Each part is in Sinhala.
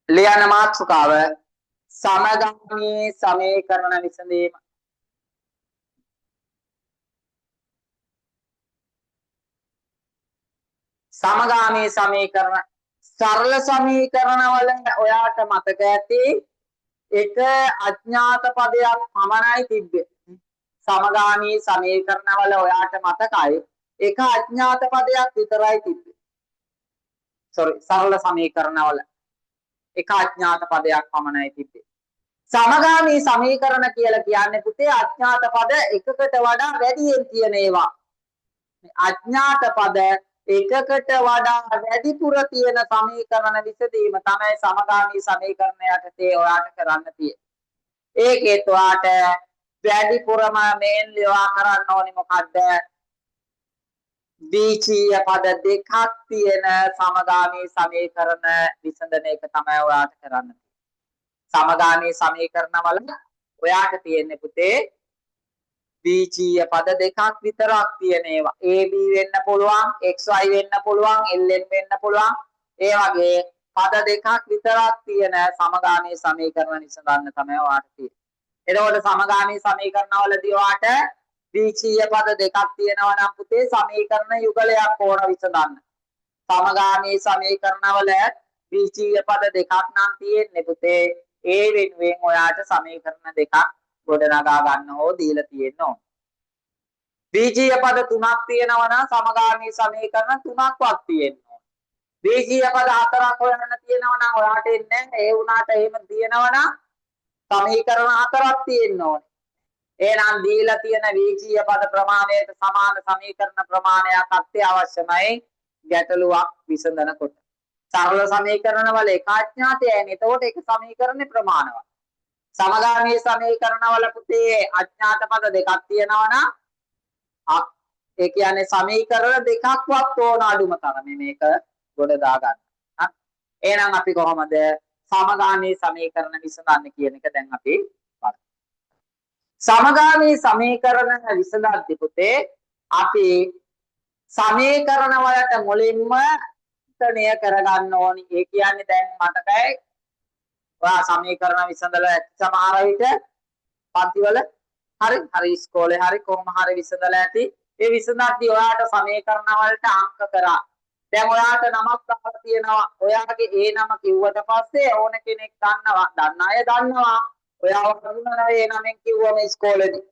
ලියන මාතෘකාව සමගාමී සමීකරණ විසඳීම. සමගාමී සමීකරණ සරල සමීකරණ වල ඔයාට මතක ඇති එක අඥාත පදයක් පමණයි තිබ්බේ. සමගාමී සමීකරණ වල ඔයාට මතකයි එක අඥාත පදයක් විතරයි තිබ්බේ. සරල සමීකරණ වල එක අඥාත පදයක් පමණයි තිබ්බේ. සමගාමී සමීකරණ කියලා කියන්නේ පුතේ අඥාත පද එකකට වඩා වැඩියෙන් තියෙන ඒවා. අඥාත පද එකකට වඩා වැඩිපුර තියෙන සමීකරණ විසඳීම තමයි සමගාමී සමීකරණයට තේ ඔයාට කරන්න තියෙන්නේ. ඒකේත් ඔයාට වැඩිපුරම මේන්ලි ඔයා කරන්න ඕනේ මොකද්ද? ද්විචීය පද දෙකක් තියෙන සමගාමී සමීකරණ විසඳන එක තමයි ඔයාට කරන්න තියෙන්නේ. සමගාමී සමීකරණ වල ඔයාට තියෙන්නේ පුතේ ද්විචීය පද දෙකක් විතරක් තියෙන ඒවා. AB වෙන්න පුළුවන්, XY වෙන්න පුළුවන්, LN වෙන්න පුළුවන්. ඒ වගේ පද දෙකක් විතරක් තියෙන සමගාමී සමීකරණ විසඳන්න තමයි ඔයාට තියෙන්නේ. එතකොට සමගාමී සමීකරණ වලදී ඔයාට ද්විචීය පද දෙකක් තියෙනවා නම් පුතේ සමීකරණ යුගලයක් ඕන විසඳන්න. සමගාමී සමීකරණ වල ද්විචීය පද දෙකක් නම් තියෙන්නේ පුතේ ඒ වෙනුවෙන් ඔයාට සමීකරණ දෙකක් ගොඩනගා ගන්න ඕ දීලා තියෙනවා. ද්විචීය පද තුනක් තියෙනවා නම් සමගාමී සමීකරණ තුනක්වත් තියෙනවා. ද්විචීය පද හතරක් හොයන්න තියෙනවා නම් ඔයාට එන්නේ ඒ වුණාට එහෙම තියෙනවා නම් සමීකරණ හතරක් තියෙන්න ඕනේ. එහෙනම් දීලා තියෙන ද්විචීය පද ප්‍රමාණයට සමාන සමීකරණ ප්‍රමාණයක් අත්‍යවශ්‍යමයි ගැටලුවක් විසඳනකොට. සරල සමීකරණ වල එක අඥාතයයි. එතකොට ඒක සමීකරණේ ප්‍රමාණවත්. සමගාමී සමීකරණ වල පුතේ අඥාත පද දෙකක් තියෙනවා නම් ඒ කියන්නේ සමීකරණ දෙකක්වත් ඕන අඩුම තරමේ මේක ගොඩ දා ගන්න. එහෙනම් අපි කොහොමද සමගාමී සමීකරණ විසඳන්නේ කියන එක දැන් අපි බලමු. සමගාමී සමීකරණ විසඳද්දී පුතේ අපි සමීකරණ වලට මුලින්ම ණය කරගන්න ඕනි. ඒ කියන්නේ දැන් මතකයි ඔයා සමීකරණ විසඳලා ඇති සමහර විට පන්තිවල හරි ඉස්කෝලේ හරි කොහොම හරි විසඳලා ඇති. ඒ විසඳද්දී ඔයාට සමීකරණ වලට අංක කරා. දැන් ඔයාට නමක් දාලා තියෙනවා. ඔයාගේ ඒ නම කිව්වට පස්සේ ඕන කෙනෙක් දන්නවා. දන්න අය දන්නවා. ඔයාව හඳුනනවා ඒ නමෙන් කිව්වම ඉස්කෝලේදී.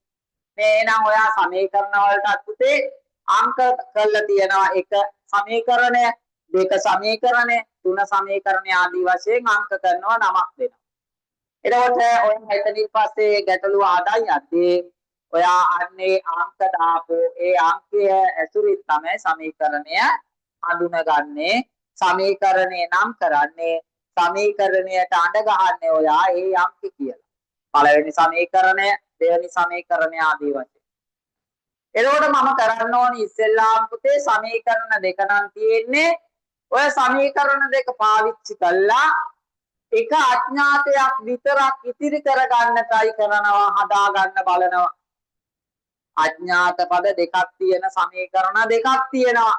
මේ එහෙනම් ඔයා සමීකරණ වලට පුතේ අංක කරලා තියෙනවා. එක සමීකරණය, දෙක සමීකරණය, තුන සමීකරණය ආදී වශයෙන් අංක කරනවා නමක් දෙනවා. එතකොට ඔය මෙතනින් පස්සේ ගැටලුව ආදායි යද්දී ඔයා අන්නේ අංක දාපෝ ඒ අංකය ඇසුරින් තමයි සමීකරණය හඳුනගන්නේ. සමීකරණේ නම් කරන්නේ සමීකරණයට අඬ ගහන්නේ ඔයා ඒ අංක කියලා. පළවෙනි සමීකරණය, දෙවෙනි සමීකරණය ආදී වශයෙන්. එතකොට මම කරන්න ඕනි ඉස්සෙල්ලාම පුතේ සමීකරණ දෙක නම් තියෙන්නේ. ඔය සමීකරණ දෙක පාවිච්චි කළා එක අඥාතයක් විතරක් ඉතිරි කරගන්න try කරනවා, හදාගන්න බලනවා. අඥාත පද දෙකක් තියෙන සමීකරණ දෙකක් තියෙනවා.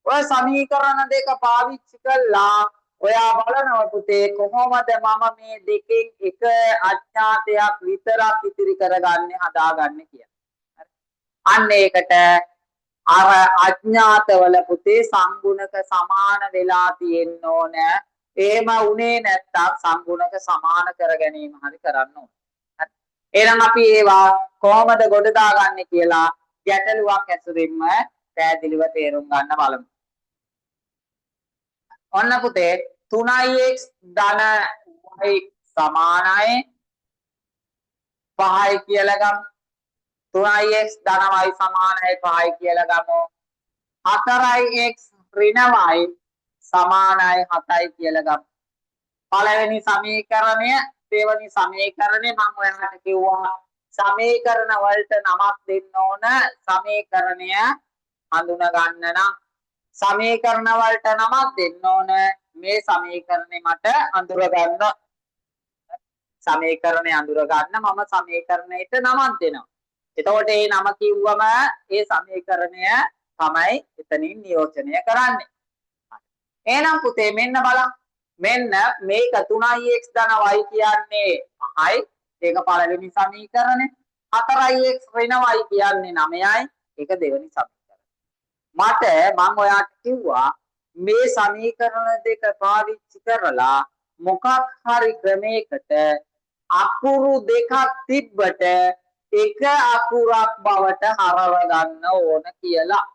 ඔය සමීකරණ දෙක පාවිච්චි කළා ඔයා බලනවා පුතේ කොහොමද මම මේ දෙකෙන් එක අඥාතයක් විතරක් ඉතිරි කරගන්නේ, හදාගන්නේ කියලා. හරි. අන්න ඒකට අර අඥාතවල පුතේ සංගුණක සමාන වෙලා තියෙන්න ඕන. එහෙම උනේ නැත්තම් සංගුණක සමාන කර ගැනීම හරි කරන්න ඕන. හරි. එහෙනම් අපි ඒවා කොහොමද ගොඩ දාගන්නේ කියලා ගැටලුවක් ඇසුරින්ම පැහැදිලිව තේරුම් ගන්න බලමු. ඔන්න පුතේ 3x ධන y සමානයි 5යි කියලා ගමු. 3x ධන y සමානයි 5යි කියලා ගමු. 4x ඍණ y සමානයි 7යි කියලා ගමු. පළවෙනි සමීකරණය, දෙවෙනි සමීකරණය මම ඔයාලට කිව්වා සමීකරණ වලට නමක් දෙන්න ඕන. සමීකරණය හඳුන ගන්න නම් සමීකරණ වලට නමක් දෙන්න ඕන. මේ සමීකරණය මට අඳුර ගන්න. සමීකරණය අඳුර ගන්න මම සමීකරණයට නමක් දෙනවා. එතකොට මේ නම කිව්වම ඒ සමීකරණය තමයි එතනින් නියෝජනය කරන්නේ. එහෙනම් පුතේ මෙන්න බලන්න. මෙන්න මේක 3x ධන y කියන්නේ 5යි. ඒක පළවෙනි සමීකරණය. 4x ඍණ y කියන්නේ 9යි. ඒක දෙවෙනි සමීකරණය. මම ඔයාට කිව්වා මේ සමීකරණ දෙක පාවිච්චි කරලා මොකක් හරි ක්‍රමයකට අකුරු දෙකක් තිබ්බට එක අකුරක් බවට හරව ගන්න ඕන කියලා.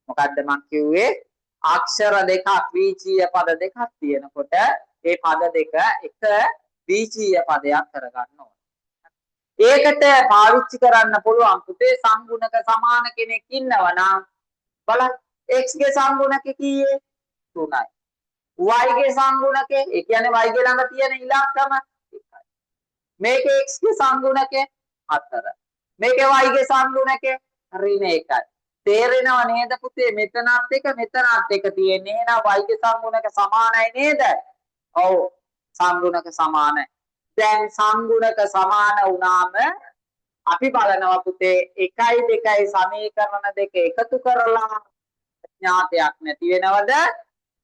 මොකද්ද මං කිව්වේ? අක්ෂර දෙකක් ද්විජීය පද දෙකක් තියෙනකොට ඒ පද දෙක එක ද්විජීය පදයක් කරගන්න ඕන. ඒකට පාවිච්චි කරන්න පුළුවන් පුතේ සංගුණක සමාන කෙනෙක් ඉන්නවා නම් බලන්න x ගේ සංගුණක කීයේ 3යි. y ගේ සංගුණකේ ඒ කියන්නේ y ගේ ළඟ තියෙන ඉලක්කම 1යි. මේකේ x ගේ සංගුණකේ 4. මේකේ y ගේ සංගුණකේ ඍණ 1යි. තේරෙනව නේද පුතේ? මෙතනත් එක මෙතනත් එක තියෙන්නේ. එහෙනම් y ගේ සංගුණක සමානයි නේද? ඔව් සංගුණක සමානයි. දැන් සංගුණක සමාන වුණාම අපි බලනවා පුතේ 1යි 2යි සමීකරණ දෙක එකතු කරලා අඥාතයක් නැති වෙනවද?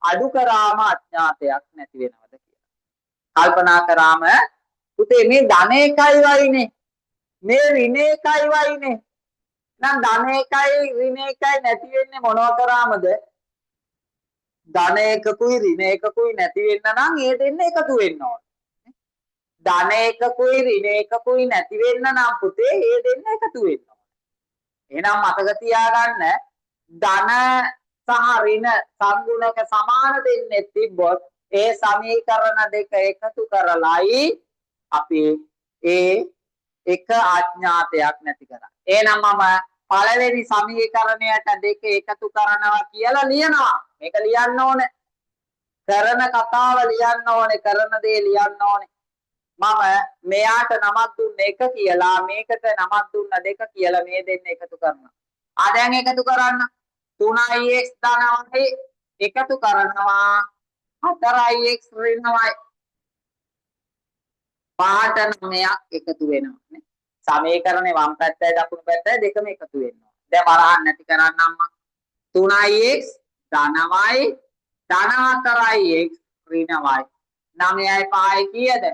අඩු කරාම අඥාතයක් නැති වෙනවද කියලා. කල්පනා කරාම පුතේ මේ ධන 1යි වයිනේ. මේ ඍණ 1යි වයිනේ. නම් ධන 1යි ඍණ 1යි නැති වෙන්නේ මොනවා කරාමද? ධන 1කුයි ඍණ 1කුයි නැති වෙන්න නම් ඒ දෙන්න එකතු වෙන්න ඕන. ධන 1කුයි ඍණ 1කුයි නැති වෙන්න නම් පුතේ ඒ දෙන්න එකතු වෙන්න ඕන. එහෙනම් මතක තියාගන්න ධන සහ ඍණ සංගුණක සමාන දෙන්නේ තිබ්බොත් ඒ සමීකරණ දෙක එකතු කරලායි අපි ඒ එක අඥාතයක් නැති කරන්නේ. එහෙනම් මම පළවෙනි සමීකරණයට දෙක එකතු කරනවා කියලා ලියනවා. මේක ලියන්න ඕනේ. කරන කතාව ලියන්න ඕනේ, කරන දේ ලියන්න ඕනේ. මම මෙයාට නමක් දුන්න 1 කියලා, මේකට නමක් දුන්න 2 කියලා මේ දෙන්න එකතු කරනවා. දැන් එකතු කරන්න. 3x ධනවයි එකතු කරනවා 4x ඍණවයි. 5ට 9ක් එකතු වෙනවා නේ. සමීකරණේ වම් පැත්තයි දකුණු පැත්තයි දෙකම එකතු වෙනවා. දැන් වරහන් නැති කරන්නම් මම. 3x ධනවයි ධන 4x ඍණවයි. 9යි 5යි කීයද?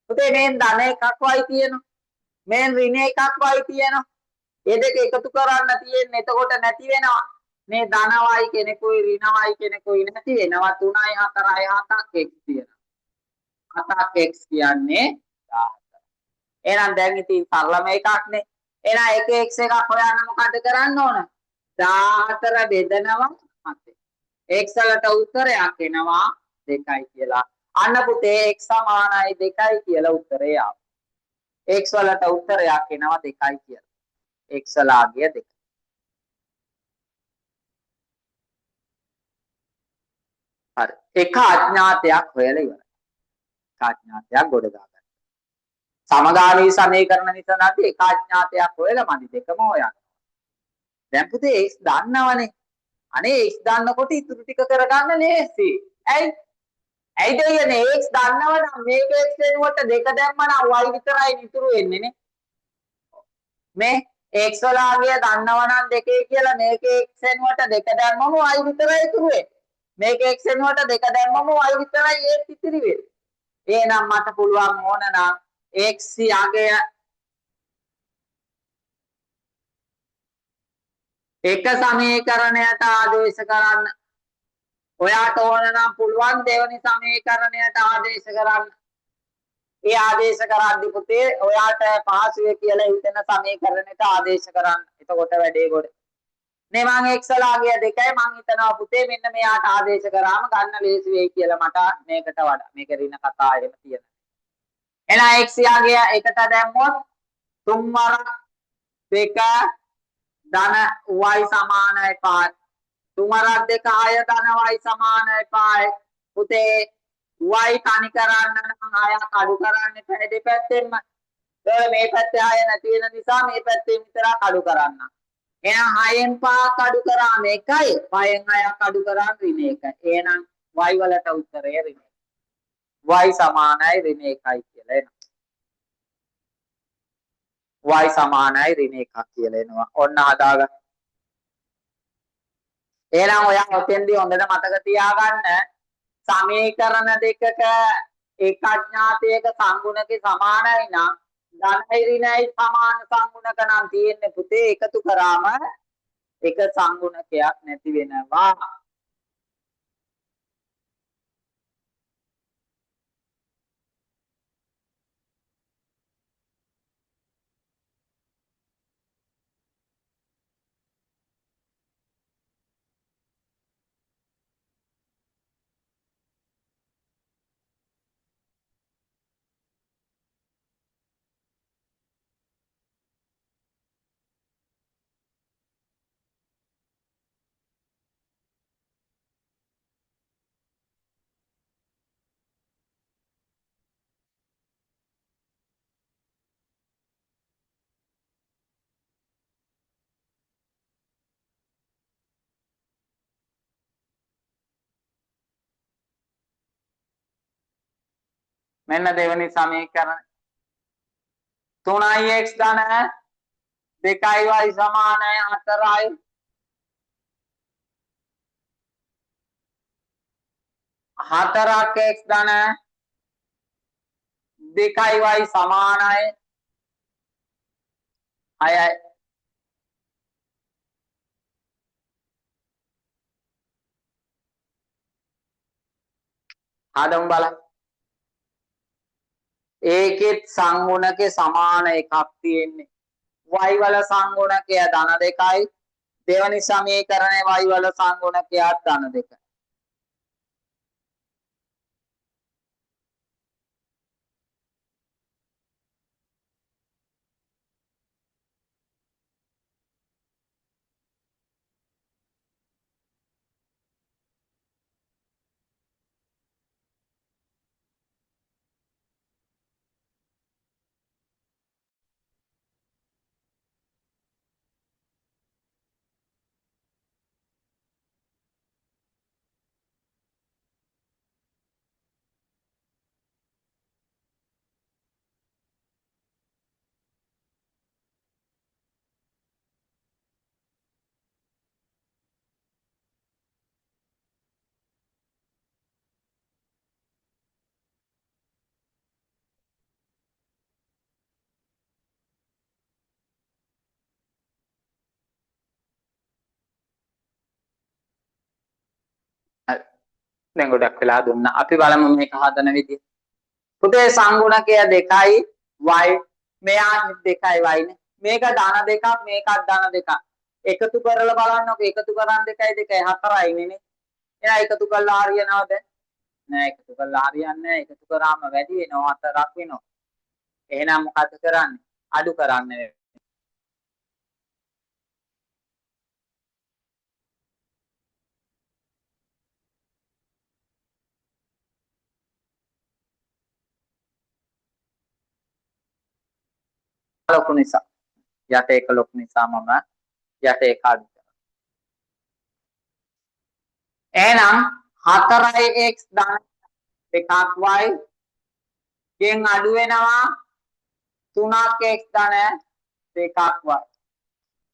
පුතේ මේ ධන එකක් වයි තියෙනවා. මේ ඍණ එකක් වයි තියෙනවා. මේ දෙක එකතු කරන්න තියෙන්නේ. එතකොට නැති වෙනවා. මේ ධනවයි කෙනෙකුයි ඍණවයි කෙනෙකුයි නැති වෙනවා. 3යි 4යි 7ක් x තියෙනවා. 7ක් x කියන්නේ 14. එහෙනම් දැන් ඉතින් සරලම එකක්නේ. එහෙනම් එක x එකක් හොයන්න මොකද කරන්න ඕන? 14 බෙදනවා 7. x වලට උත්තරයක් එනවා 2යි කියලා. අන්න පුතේ x සමානයි 2යි කියලා උත්තරේ ආවා. x වලට උත්තරයක් එනවා 2යි කියලා. x ලාගිය 2. හරි. එක අඥාතයක් හොයලා ඉවරයි. එක අඥාතයක් ගොඩ දාගන්න. සමගාමී සමීකරණ විසඳද්දී එක අඥාතයක් හොයලා මදි දෙකම හොයන්න. දැන් පුතේ x දන්නවනේ. අනේ x දන්නකොට ඉතුරු ටික කරගන්න ලේසි. ඇයි? ඇයි දෙයනේ x දන්නවනම් මේක x වෙනුවට 2 දැම්මනම් y විතරයි ඉතුරු වෙන්නේ නේ. මේ x වලාගේ දන්නවනම් 2 කියලා මේක x වෙනුවට 2 දැම්මම y විතරයි ඉතුරු වෙන්නේ. මේක x වෙනුවට 2 දැම්මම y විතරයි ඒත් ඉතිරි වෙන්නේ. එහෙනම් මට පුළුවන් ඕන නම් x යගය එක සමීකරණයට ආදේශ කරන්න. ඔයාට ඕන නම් පුළුවන් දෙවෙනි සමීකරණයට ආදේශ කරන්න. ඒ ආදේශ කරද්දී පුතේ ඔයාට පහසුවේ කියලා හිතෙන සමීකරණයට ආදේශ කරන්න. එතකොට වැඩේ ගොඩ. නේ මම x ලාගිය 2යි මම හිතනවා පුතේ මෙන්න මෙයාට ආදේශ කරාම ගන්න ලේසි වෙයි කියලා මට මේකට වඩා. මේක ඍණ කතා එහෙම තියෙනවා. එහෙනම් x යාගේ එකට දැම්මොත් 3 වරක් 2 ධන y සමානයි 5. 3 වරක් 2 6 ධන y සමානයි 5. පුතේ y තනි කරන්න නම් 6ක් අඩු කරන්න එපා දෙපැත්තෙන්ම. මේ පැත්තේ 6 නැති වෙන නිසා මේ පැත්තෙන් විතරක් අඩු කරන්න. එහෙනම් 6න් 5ක් අඩු කරාම 1යි 5න් 6ක් අඩු කරාම ඍණ 1යි. එහෙනම් y වලට උත්තරය ඍණ 1. y සමානයි ඍණ 1යි කියලා එනවා. y සමානයි ඍණ 1ක් කියලා එනවා. ඔන්න හදාගන්න. එහෙනම් ඔයා ඔතෙන්දී හොඳට මතක තියාගන්න සමීකරණ දෙකක එක අඥාතයක සංගුණකේ සමානයි නම් ධනයි ඍණයි සමාන සංගුණක නම් තියෙන්නේ පුතේ එකතු කරාම එක සංගුණකයක් නැති වෙනවා. මෙන්න දෙවෙනි සමීකරණ 3x ධන 2y සමානයි 4යි 4ක් x ධන 2y සමානයි 6යි. හදමු බලන්න. ඒකෙත් සංගුණකේ සමාන එකක් තියෙන්නේ. y වල සංගුණකය ධන 2යි. දෙවනි සමීකරණේ y වල සංගුණකයත් ධන 2යි. දැන් ගොඩක් වෙලා දුන්නා. අපි බලමු මේක හදන විදිය. පුතේ සංගුණකය 2යි y මෙයා 2යි y නේ. මේක ධන 2ක් මේකත් ධන 2ක්. එකතු කරලා බලන්නකො එකතු කරන් 2යි 2යි 4යි නේ. එහෙනම් එකතු කරලා හරියනවද? නෑ එකතු කරලා හරියන්නේ නෑ. එකතු කරාම වැඩි වෙනවා 4ක් වෙනවා. එහෙනම් මොකද කරන්නේ? අඩු කරන්න වෙනවා. ලොකු නිසා යට එක ලොකු නිසා මම යට එක අඩු කරනවා. එහෙනම් 4x ධන 2y ගෙන් අඩු වෙනවා 3x ධන 2y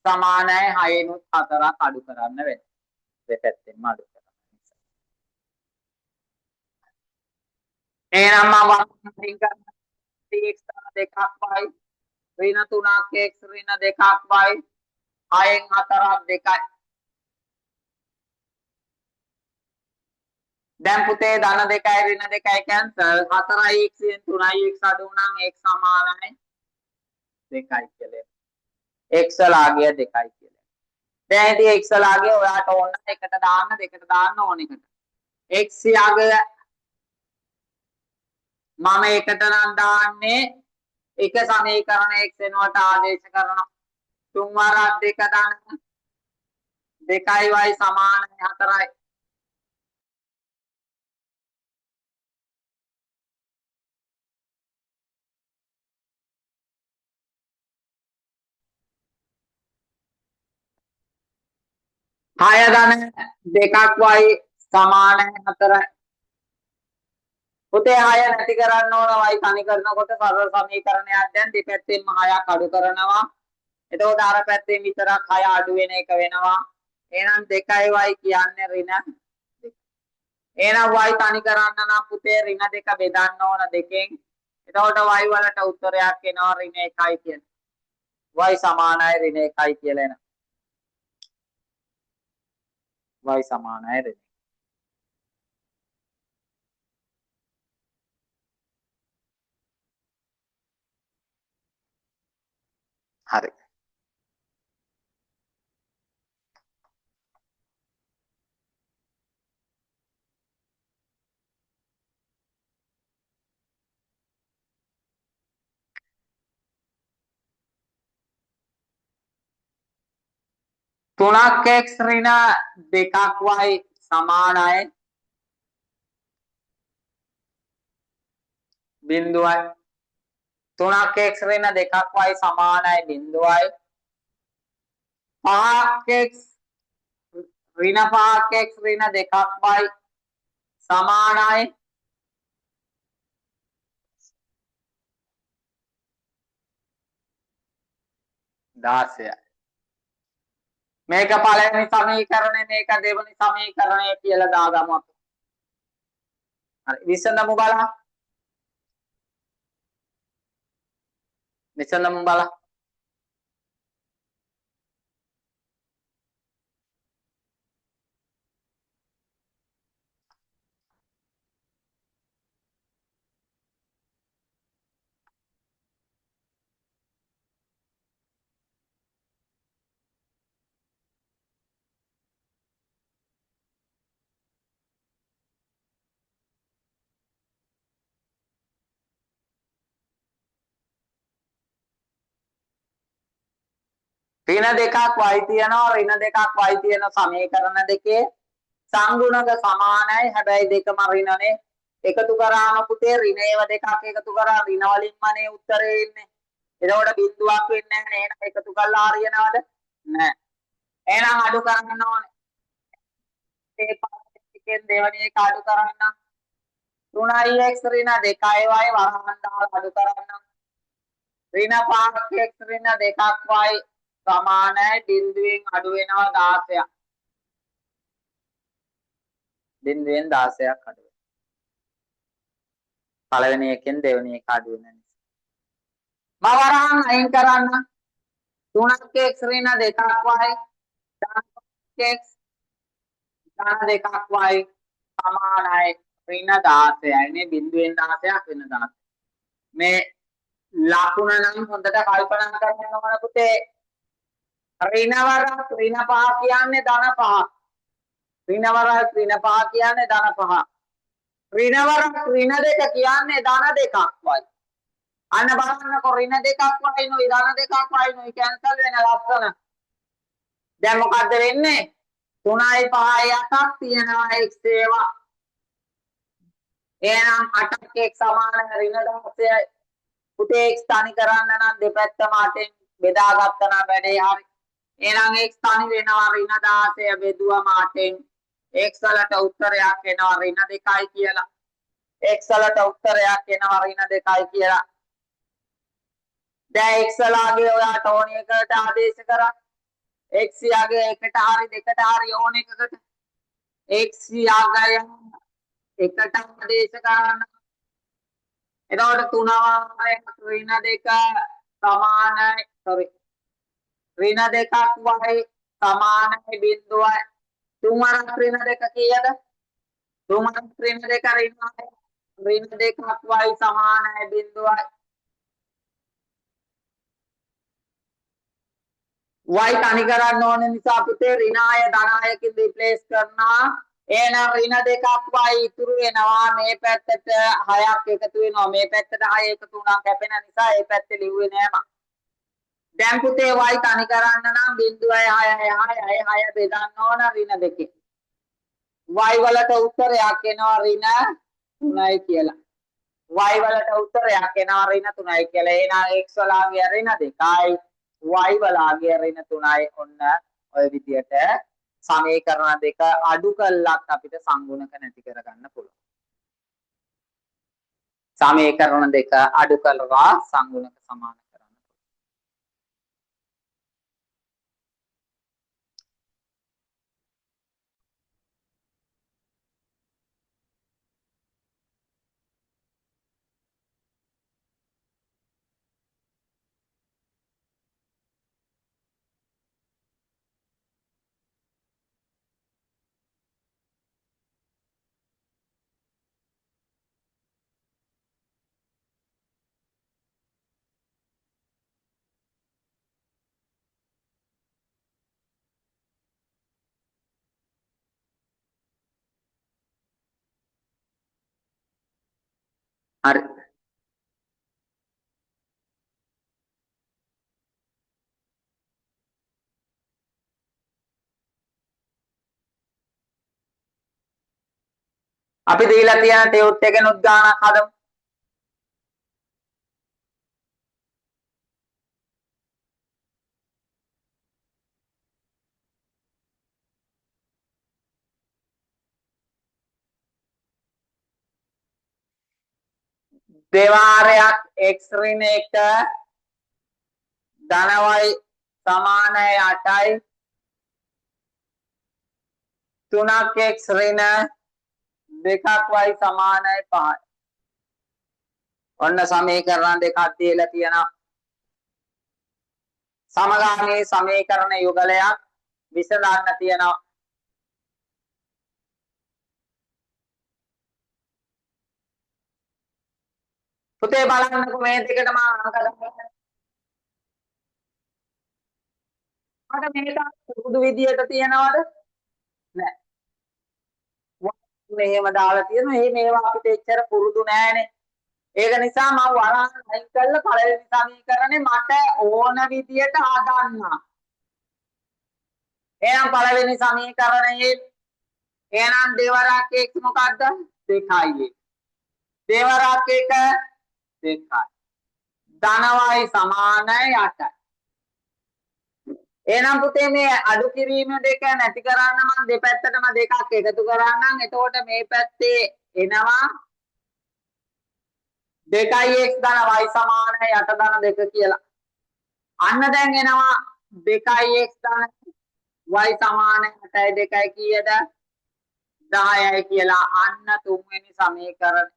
සමානයි 6 නුත් 4ක් අඩු කරන්න වෙනවා. දෙපැත්තෙන්ම අඩු කරන්න. එහෙනම් මම වර්ගයෙන් කරන 3x ධන 2y ඍණ 3x ඍණ 2y 6න් 4ක් 2යි. දැන් පුතේ ධන 2යි ඍණ 2යි කැන්සල් 4යි x න් 3යි x අඩු නම් x සමානයි 2යි කියලා. x ලාගය 2යි කියලා. දැන් ඉතින් x ලාගය ඔයාට ඕන එකට දාන්න දෙකට දාන්න ඕන එකට. x යාගය මම එකට නම් දාන්නේ එක සමීකරණ x වෙනුවට ආදේශ කරනවා. 3 වරක් 2 දාන්න 2y සමානයි 4යි. හය ධන 2y සමානයි 4යි. පුතේ 6 නැති කරන්න ඕන y තනි කරනකොට සරල සමීකරණයක් දැන් දෙපැත්තෙන්ම 6ක් අඩු කරනවා. එතකොට අර පැත්තෙන් විතරක් 6 අඩු වෙන එක වෙනවා. එහෙනම් 2y කියන්නේ ඍණ 2. එහෙනම් y තනි කරන්න නම් පුතේ ඍණ 2 බෙදන්න ඕන 2කින්. එතකොට y වලට උත්තරයක් එනවා ඍණ 1යි කියන්නේ. y සමානයි ඍණ 1යි කියලා එනවා. y සමානයි ඍණ. හරි. තුනක් x ඍණ 2ක් y සමානයි බිඳුවයි. 3ක් x ඍණ 2ක් y සමානයි බිඳුවයි. 5ක් x ඍණ 5ක් x ඍණ 2ක් y සමානයි 16යි. මේක පළවෙනි සමීකරණය මේක දෙවෙනි සමීකරණය කියලා දාගමු අපි. හරි විසඳමු බලන්න. විසඳමු බලන්න. ඍණ 2ක් y තියෙනවා ඍණ 2ක් y තියෙන සමීකරණ දෙකේ සංගුණක සමානයි හැබැයි දෙකම ඍණනේ එකතු කරාම පුතේ ඍණ ඒව දෙකක් එකතු කරා ඍණ වලින්මනේ උත්තරේ එන්නේ. එතකොට බිඳුවක් වෙන්නේ නැහැ නේ. එහෙනම් එකතු කරලා හරියනවද? නැහැ. එහෙනම් අඩු කරන්න ඕනේ. ඒ පාඩකෙන් දෙවෙනි එක අඩු කරන්න. 3x ඍණ 2y වරහන් දාලා අඩු කරන්න. ඍණ 5x ඍණ 2y සමානයි බිඳුවෙන් අඩු වෙනවා 16ක්. බිඳුවෙන් 16ක් අඩු වෙනවා. පළවෙනි එකෙන් දෙවෙනි එක අඩු වෙන නිසා. මම වරහන් අයින් කරන්න. 3x ඍණ 2y x ධන 2y සමානයි ඍණ 16යි. මේ බිඳුවෙන් 16ක් වෙන 16. මේ ලකුණ නම් හොඳට කල්පනා කරන්න ඕන පුතේ. ඍණ වරක් ඍණ 5 කියන්නේ ධන 5. ඍණ වරක් ඍණ 5 කියන්නේ ධන 5. ඍණ වරක් ඍණ 2 කියන්නේ ධන 2ක්මයි. අන්න බලන්නකො ඍණ 2ක්මයි නොයි ධන 2ක්මයි නොයි කැන්සල් වෙන ලක්ෂණ. දැන් මොකද්ද වෙන්නේ? 3යි 5යි 8ක් තියෙනවා x ඒවා. එහෙනම් 8ක් x සමාන ඍණ 16යි. පුතේ x තනි කරන්න නම් දෙපැත්තම 8ෙන් බෙදාගත්තා නම් වැඩේ හරි. එහෙනම් x තනි වෙනවා ඍණ 16 බෙදුවම 8ෙන් x වලට උත්තරයක් එනවා ඍණ 2යි කියලා. x වලට උත්තරයක් එනවා ඍණ 2යි කියලා. දැන් x වලගේ ඔයාට ඕන එකට ආදේශ කරා. x යගේ එකට හරි දෙකට හරි ඕන එකකට x යගය එකට ආදේශ කරන්න. එතකොට 3 ඍණ 2 සමානයි ඍණ 2ක් y සමානයි බිඳුවයි. 3 ඍණ 2 කීයද? 3 ඍණ 2 ඍණ 2ක් y සමානයි බිඳුවයි. y තනි කරන්න ඕන නිසා පුතේ ඍණාය ධනායකින් රිප්ලේස් කරනවා. එහෙනම් ඍණ 2ක් y ඉතුරු වෙනවා. මේ පැත්තට 6ක් එකතු වෙනවා. මේ පැත්තට 6 එකතු වුණා කැපෙන නිසා මේ පැත්තේ ලිව්වේ නෑ මම. දැන් පුතේ y තනි කරන්න නම් 0.6 බෙදන්න ඕන ඍණ 2කින්. y වලට උත්තරයක් එනවා ඍණ 3යි කියලා. y වලට උත්තරයක් එනවා ඍණ 3යි කියලා. එහෙනම් x වලගේ ඍණ 2යි y වලගේ ඍණ 3යි. ඔන්න ඔය විදියට සමීකරණ දෙක අඩු කළත් අපිට සංගුණක නැති කරගන්න පුළුවන්. සමීකරණ දෙක අඩු කළා සංගුණක සමාන කරන්න පුළුවන්. හරි. අපි දීලා තියෙන ටියුට් එකෙනුත් ගානක් හදමු. දෙවාරයක් x ඍණ 1 ධන y සමානයි 8යි 3ක් x ඍණ 2ක් y සමානයි 5යි. ඔන්න සමීකරණ දෙකක් දීලා තියෙනවා. සමගාමී සමීකරණ යුගලයක් විසඳන්න තියෙනවා. පුතේ බලන්නකෝ මේ දෙකටම අංක දාන්න. මට මේක පුරුදු විදියට තියනවද? නෑ. මෙහෙම දාලා තියෙනවා. මේවා අපිට එච්චර පුරුදු නෑනේ. ඒක නිසා මම වරහන් අයින් කරලා පළවෙනි සමීකරණේ මට ඕන විදියට හදන්න. එහෙනම් පළවෙනි සමීකරණයේ එහෙනම් දෙවරක් x මොකක්ද? 2යි. දෙවරක් 1 2යි. ධන y සමානයි 8යි. එහෙනම් පුතේ මේ අඩු කිරීම දෙක නැති කරන්න මම දෙපැත්තටම දෙකක් එකතු කරන්නම්. එතකොට මේ පැත්තේ එනවා 2x ධන y සමානයි 8 ධන 2 කියලා. අන්න දැන් එනවා 2x ධන y සමානයි 8යි 2යි කීයද? 10යි කියලා. අන්න තුන්වෙනි සමීකරණය.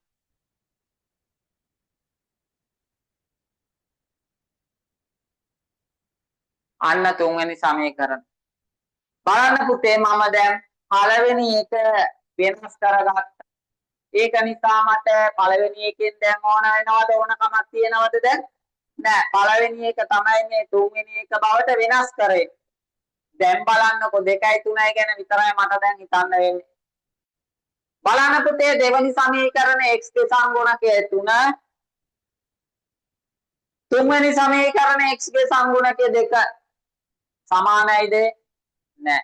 අන්න තුන්වෙනි සමීකරණ. බලන්න පුතේ මම දැන් පළවෙනි එක වෙනස් කරගත්තා. ඒක නිසා මට පළවෙනි එකෙන් දැන් ඕන වෙනවද ඕනකමක් තියනවද දැන්? නෑ. පළවෙනි එක තමයි මේ තුන්වෙනි එක බවට වෙනස් කරේ. දැන් බලන්නකො 2යි 3යි ගැන විතරයි මට දැන් හිතන්න වෙන්නේ. බලන්න පුතේ දෙවෙනි සමීකරණ x ගේ සංගුණකය 3. තුන්වෙනි සමීකරණ x ගේ සංගුණකය 2. සමානයිද? නෑ.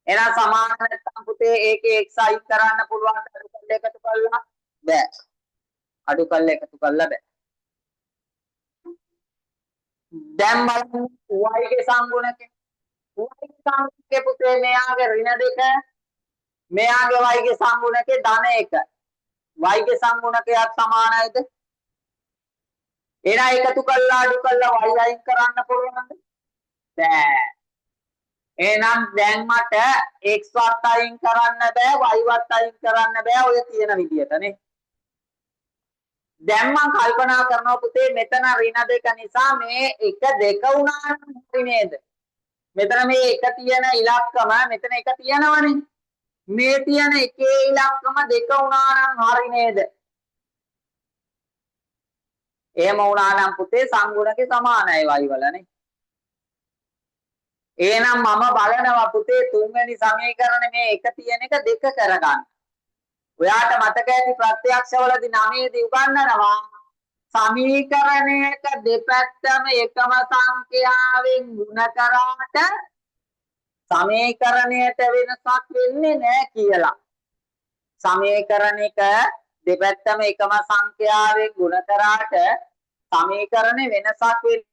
එහෙනම් සමාන නැත්නම් පුතේ ඒකේ x අයින් කරන්න පුළුවන් අඩු කරලා එකතු කරලා බෑ. අඩු කරලා එකතු කරලා බෑ. දැන් බලන්න y ගේ සංගුණකය. y ගේ සංගුණකය පුතේ මෙයාගේ ඍණ 2 මෙයාගේ y ගේ සංගුණකය ධන 1. y ගේ සංගුණකයත් සමානයිද? එහෙනම් එකතු කරලා අඩු කරලා y අයින් කරන්න පුළුවන්ද? බෑ. එහෙනම් දැන් මට x වත් අයින් කරන්න බෑ y වත් අයින් කරන්න බෑ ඔය තියෙන විදිහටනේ. දැන් මම කල්පනා කරනවා පුතේ මෙතන ඍණ 2 නිසා මේ 1 2 වුණා නම් හරි නේද? මෙතන මේ 1 තියෙන ඉලක්කම මෙතන 1 තියෙනවනේ. මේ තියෙන එකේ ඉලක්කම 2 වුණා නම් හරි නේද? එහෙම වුණා නම් පුතේ සංගුණකේ සමානයි y වලනේ. එහෙනම් මම බලනවා පුතේ තුන්වෙනි සමීකරණේ මේ 1 තියෙන එක 2 කරගන්න. ඔයාට මතක ඇති ප්‍රත්‍යක්ෂවලදී 9 දී උගන්වනවා සමීකරණයක දෙපැත්තම එකම සංඛ්‍යාවෙන් ගුණ කරාට සමීකරණයට වෙනසක් වෙන්නේ නැහැ කියලා. සමීකරණයක දෙපැත්තම එකම සංඛ්‍යාවෙන් ගුණ කරාට සමීකරණේ වෙනසක් වෙන්නේ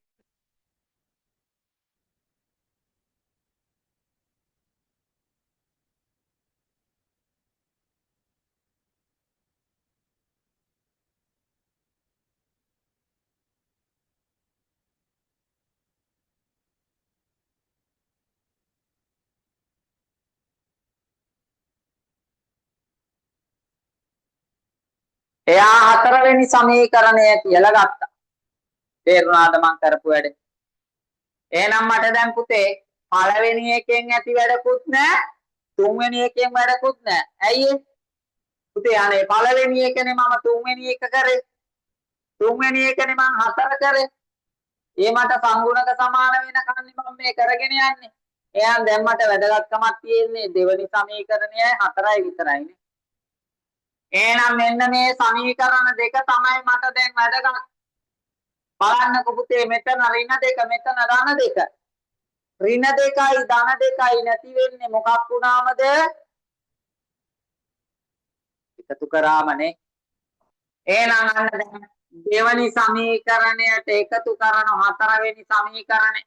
එයා හතරවෙනි සමීකරණය කියලා ගත්තා. තේරුණාද මං කරපු වැඩේ? එහෙනම් මට දැන් පුතේ පළවෙනි එකෙන් ඇති වැඩකුත් නැහැ. තුන්වෙනි එකෙන් වැඩකුත් නැහැ. ඇයි ඒ? පුතේ අනේ පළවෙනි එකනේ මම තුන්වෙනි එක කරේ. තුන්වෙනි එකනේ මං හතර කරේ. ඒ මට සංගුණක සමාන වෙනකන් මම මේ කරගෙන යන්නේ. එහෙනම් දැන් මට වැදගත්කමක් තියෙන්නේ දෙවෙනි සමීකරණයයි හතරයි විතරයිනේ. එහෙනම් මෙන්න මේ සමීකරණ දෙක තමයි මට දැන් වැදගත්. බලන්නකො පුතේ මෙතන ඍණ දෙක මෙතන ධන දෙක. ඍණ දෙකයි ධන දෙකයි නැති වෙන්නේ මොකක් වුණාමද? එකතු කරාමනේ. එහෙනම් අන්න දැන් දෙවනි සමීකරණයට එකතු කරන හතරවෙනි සමීකරණය.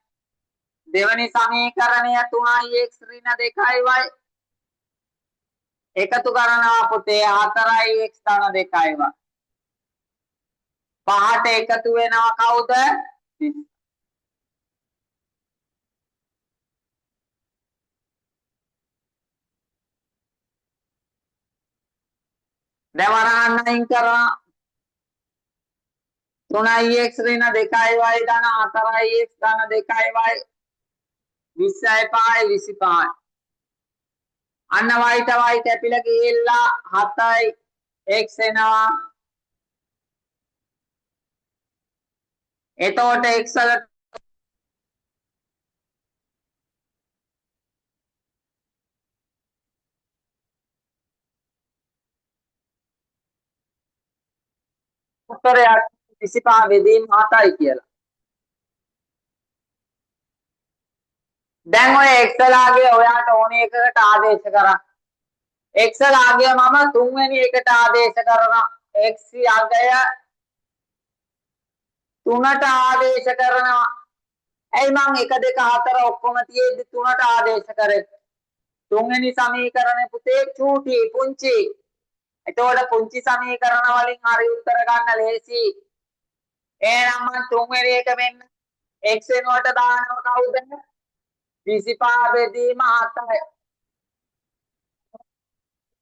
දෙවනි සමීකරණය 3x ඍණ 2y එකතු කරනවා පුතේ 4x ධන 2y. පහට එකතු වෙනවා කවුද? දැන් වරහන් අයින් කරනවා 3x ඍණ 2y ධන 4x ධන 2y 20යි 5යි 25යි. අන්න y ට y කැපිලා ගිහිල්ලා 7යි x එනවා. එතකොට x වලට උත්තරයක් 25 බෙදීම 7යි කියලා. දැන් ඔය x ලාගේ ඔයාට ඕන එකකට ආදේශ කරා. x ලාගේ මම තුන්වෙනි එකට ආදේශ කරනවා. x අගය 3ට ආදේශ කරනවා. ඇයි මං 1 2 4 ඔක්කොම තියෙද්දි 3ට ආදේශ කරේ? තුන්වෙනි සමීකරණය පුතේ චූටි පුංචි. එතකොට පුංචි සමීකරණ වලින් හරි උත්තර ගන්න ලේසි. එහෙනම් මම තුන්වෙනි එක මෙන්න x වෙනුවට දානවා කවුද? 25 බෙදීම 7යි.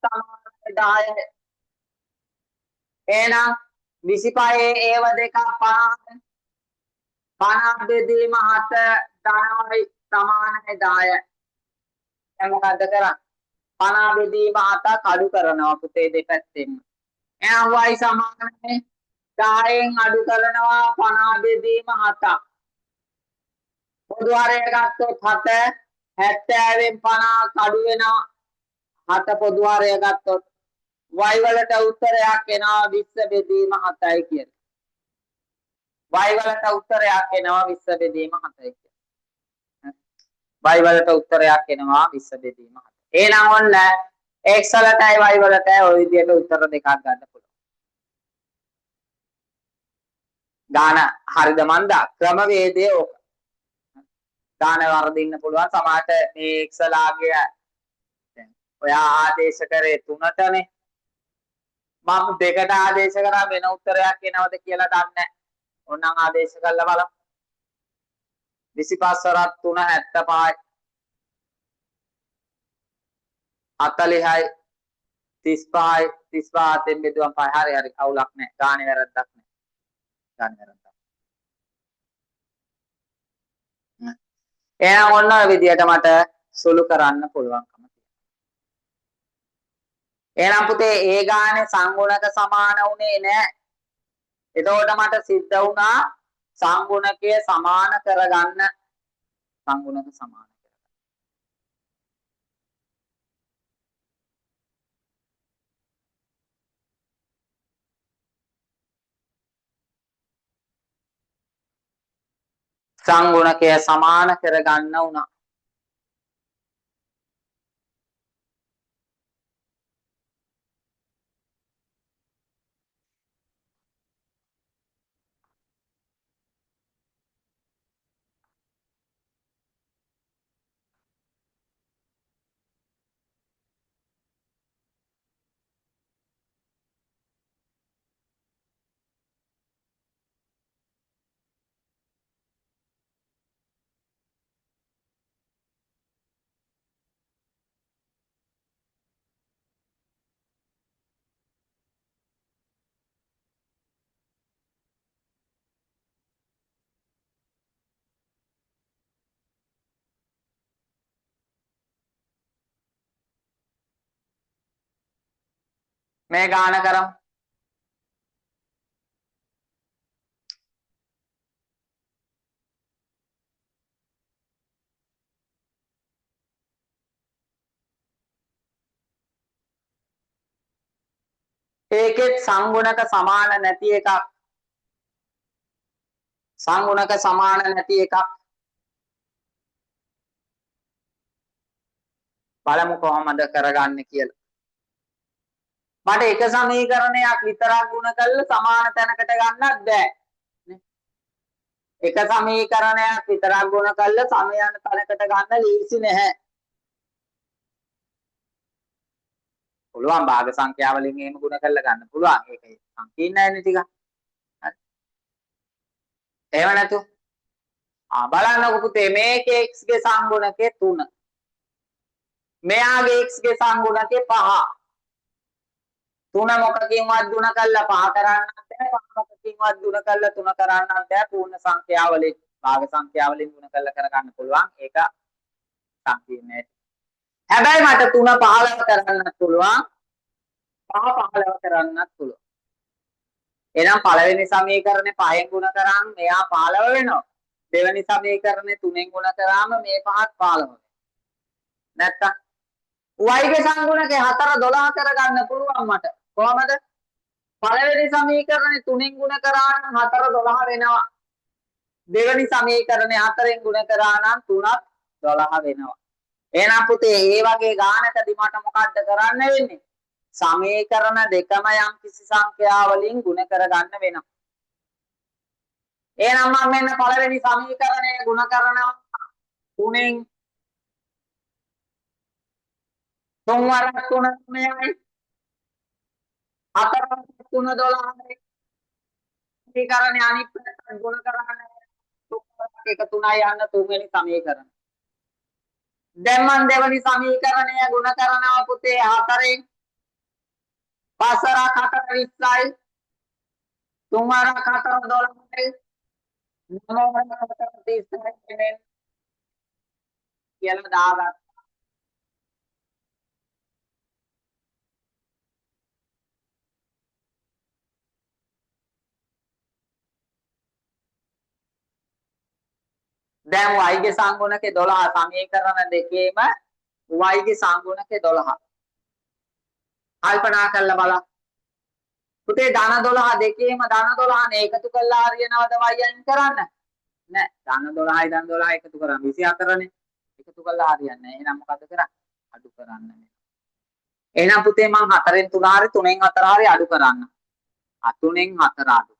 සමාන 10යි. එහෙනම් 25 ඒව දෙක 50. 50 බෙදීම 7 ධනවයි සමානයි 10යි. දැන් මොකද්ද කරන්නේ? 50 බෙදීම 7 අඩු කරනවා පුතේ දෙපැත්තෙන්. එහෙනම් y සමානයි 10න් අඩු කරනවා 50 බෙදීම 7. පොදු හරය ගත්තොත් 7 70න් 50 අඩු වෙනවා 7 පොදු හරය ගත්තොත් y වලට උත්තරයක් එනවා 20 බෙදීම 7යි කියලා. y වලට උත්තරයක් එනවා 20 බෙදීම 7යි කියලා. y වලට උත්තරයක් එනවා 20 බෙදීම 7. එහෙනම් ඔන්න x වලටයි y වලටයි ওই විදිහට උත්තර දෙකක් ගන්න පුළුවන්. ගාන හරිද මන්ද? ක්‍රමවේදය ඕක. ගාන වර්ධින්න පුළුවන් සමහරට මේ x ලාගය දැන් ඔයා ආදේශ කරේ 3ටනේ. මම 2ට ආදේශ කරා වෙන උත්තරයක් එනවද කියලා දන්නේ නැහැ. ඕනනම් ආදේශ කරලා බලමු. 25 වරක් 3 75යි. 40යි 35යි 35 න් බෙදුවම 5 හරි හරි අවුලක් නැහැ. ගානේ වැරද්දක් නැහැ. ගානේ වැරද්දක්. එහෙනම් ඔන්න ඔය විදිහට මට සුළු කරන්න පුළුවන්කම තියෙනවා. එහෙනම් පුතේ ඒ ගානේ සංගුණක සමාන වුණේ නැහැ. එතකොට මට සිද්ධ වුණා සංගුණකය සමාන කරගන්න. සංගුණක සමාන කරගන්න. සංගුණකය සමාන කරගන්න උනා. මේ ගාන කරමු. ඒකෙත් සංගුණක සමාන නැති එකක්. සංගුණක සමාන නැති එකක්. බලමු කොහොමද කරගන්නේ කියලා. මට එක සමීකරණයක් විතරක් ගුණ කරලා සමාන තැනකට ගන්නත් බෑ. එක සමීකරණයක් විතරක් ගුණ කරලා සමයන තැනකට ගන්න ලීසි නැහැ. පුළුවන් භාග සංඛ්‍යා වලින් එහෙම ගුණ කරලා ගන්න පුළුවන්. ඒක සංකීර්ණ නැහැ නේ ටිකක්. හරි. එහෙම නැතු. බලන්නකො පුතේ මේකේ x ගේ සංගුණකේ 3. මෙයාගේ x ගේ සංගුණකේ 5. 3 මොකකින්වත් ගුණ කරලා 5 කරන්නත් බෑ. 5 මොකකින්වත් ගුණ කරලා 3 කරන්නත් බෑ. පූර්ණ සංඛ්‍යා වලින් භාග සංඛ්‍යා වලින් ගුණ කරලා කරගන්න පුළුවන්. ඒක සංකීර්ණයි. හැබැයි මට 3 15 කරන්නත් පුළුවන්. 5 15 කරන්නත් පුළුවන්. එහෙනම් පළවෙනි සමීකරණේ 5ෙන් ගුණ කරාම මෙයා 15 වෙනවා. දෙවෙනි සමීකරණේ 3ෙන් ගුණ කරාම මේ පහත් 15 වෙනවා. නැත්තම් y ගේ සංගුණකේ 4 12 කරගන්න පුළුවන් මට. කොහමද? පළවෙනි සමීකරණේ 3ෙන් ගුණ කරා නම් 4 12 වෙනවා. දෙවෙනි සමීකරණේ 4ෙන් ගුණ කරා නම් 3ක් 12 වෙනවා. එහෙනම් පුතේ මේ වගේ ගානකදී මට මොකද්ද කරන්න වෙන්නේ? සමීකරණ දෙකම යම් කිසි සංඛ්‍යාවලින් ගුණ කරගන්න වෙනවා. එහෙනම් මම මෙන්න පළවෙනි සමීකරණය ගුණ කරනවා 3ෙන් 3 වරක් 3 9යි 4 වරක් 3 12යි. සමීකරණය අනිත් පැත්තට ගුණ කරන්නේ 3 1 3යි යන්න තුන්වෙනි සමීකරණය. දැන් මම දෙවෙනි සමීකරණය ගුණ කරනවා පුතේ 4ෙන් 5 වරක් 4 20යි 3 වරක් 4 12යි 9 වරක් 4 30යි කියලා දාගන්න. දැන් y ගේ සංගුණකේ 12 සමීකරණ දෙකේම y ගේ සංගුණකේ 12. කල්පනා කරලා බලන්න. පුතේ ධන 12 දෙකේම ධන 12 නේ එකතු කළා හරියනවද y අයින් කරන්න? නෑ. ධන 12යි ධන 12 එකතු කරාම 24 නේ. එකතු කළා හරියන්නේ නෑ. එහෙනම් මොකද කරන්නේ? අඩු කරන්න. එහෙනම් පුතේ මම 4ෙන් 3 හරි 3ෙන් 4 හරි අඩු කරන්න. 3ෙන් 4 අඩු.